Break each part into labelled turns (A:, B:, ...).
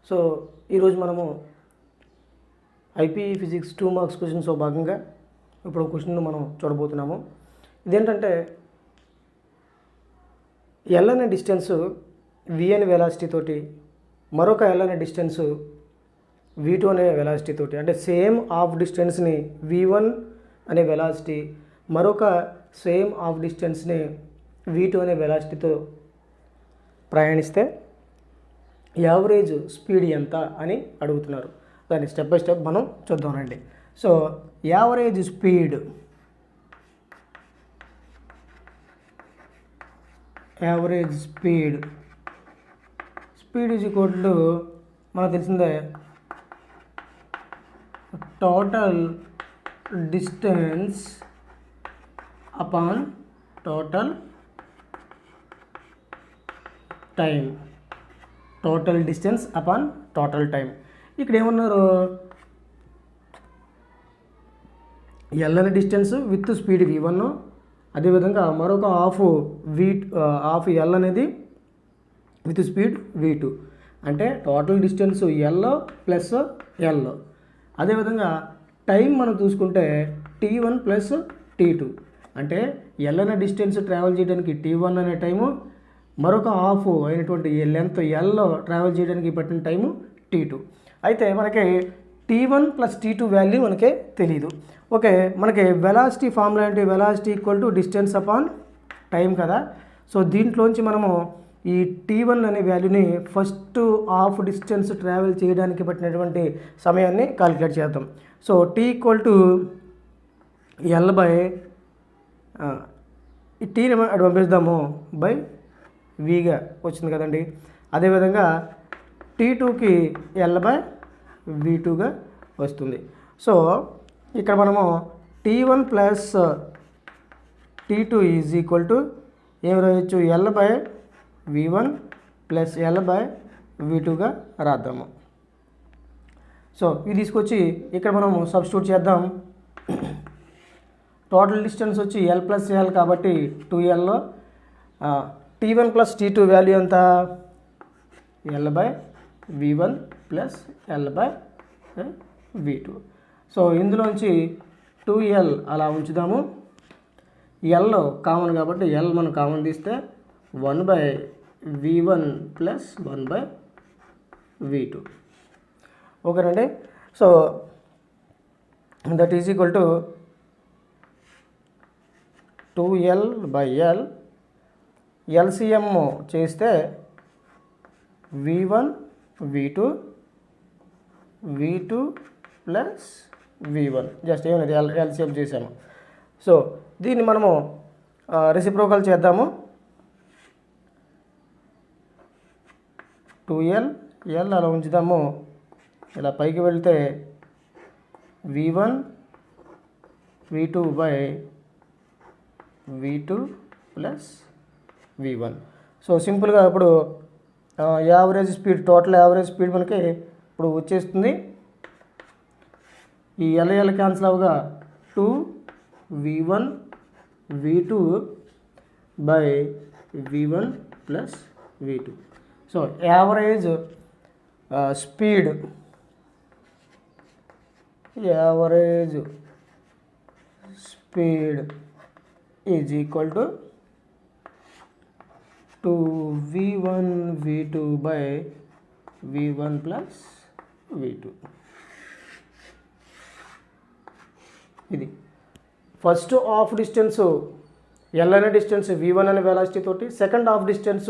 A: So ఈరోజు మనము IPE physics 2 marks క్వశ్చన్స్లో భాగంగా ఇప్పుడు క్వశ్చన్ మనం చూడబోతున్నాము. ఇదేంటంటే ఎల్ అనే డిస్టెన్స్ వి అనే వెలాసిటీ తోటి మరొక ఎల్ అనే డిస్టెన్స్ v2 అనే వెలాసిటీ తోటి, అంటే సేమ్ హాఫ్ డిస్టెన్స్ని v1 అనే వెలాసిటీ మరొక సేమ్ హాఫ్ డిస్టెన్స్ని v2 అనే వెలాసిటీతో ప్రయాణిస్తే యావరేజ్ స్పీడ్ ఎంత అని అడుగుతున్నారు. దాన్ని స్టెప్ బై స్టెప్ మనం చూద్దాం రండి. So average speed is equal to మనకు తెలిసిందే total distance upon total time. Total distance upon total time. ఇక్కడ ఏమన్నారు, ఎల్ అనే డిస్టెన్స్ విత్ స్పీడ్ v1, అదేవిధంగా మరొక హాఫ్ ఎల్ అనేది విత్ స్పీడ్ v2, అంటే total distance L plus L. అదేవిధంగా టైం మనం చూసుకుంటే t1 ప్లస్ t2, అంటే ఎల్ అనే డిస్టెన్స్ ట్రావెల్ చేయడానికి t1 అనే టైము, మరొక హాఫ్ అయినటువంటి లెంత్ ఎల్లో ట్రావెల్ చేయడానికి పట్టిన టైము t2. అయితే మనకి t1 ప్లస్ t2 వాల్యూ మనకే తెలియదు. ఓకే, మనకి వెలాసిటీ ఫార్ములా అంటే velocity equal to distance upon time కదా. సో దీంట్లోంచి మనము ఈ t1 అనే వాల్యూని ఫస్ట్ హాఫ్ డిస్టెన్స్ ట్రావెల్ చేయడానికి పట్టినటువంటి సమయాన్ని కాలిక్యులేట్ చేద్దాం. So t equal to L by ఈ టీని అటు పంపిస్తాము బై విగా వచ్చింది కదండి. అదేవిధంగా t2కి ఎల్ బై v2గా వస్తుంది. సో ఇక్కడ మనము t1 ప్లస్ t2 ఈజ్ ఈక్వల్ టు ఏమి రాయొచ్చు, l by v1 plus l by v2గా రాద్దాము. సో ఇది తీసుకొచ్చి ఇక్కడ మనము సబ్స్టిట్యూట్ చేద్దాం. టోటల్ డిస్టెన్స్ వచ్చి ఎల్ ప్లస్ ఎల్ కాబట్టి 2l. t1 ప్లస్ t2 వాల్యూ ఎంత, l by v1 plus l by v2. So ఇందులోంచి 2l అలా ఉంచుదాము. ఎల్ కామన్ కాబట్టి ఎల్ మనం కామన్ తీస్తే 1 by v1 plus 1 by v2. ఓకేనండి. So that is equal to 2l by l. LCM చేస్తే v1 v2 plus v1 just ఏమైంది LCM చేసాము. సో దీన్ని మనము రెసిప్రోకల్ చేద్దాము. 2l అలా ఉంచుదాము. ఇలా పైకి వెళ్తే v1 v2 by v2 plus v1. So సింపుల్గా ఇప్పుడు average speed, total average speed మనకి ఇప్పుడు వచ్చేస్తుంది. ఈ ఎల్ క్యాన్సిల్ అవగా 2v1 v2 by v1 plus v2. So average speed is equal to 2v1 v2 by v1 plus v2. ఇది first half distance l అనే distance v1 అనే velocity తోటి second half distance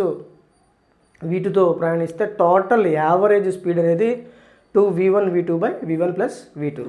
A: v2తో ప్రయాణిస్తే టోటల్ యావరేజ్ స్పీడ్ అనేది 2v1 v2 by v1 plus v2.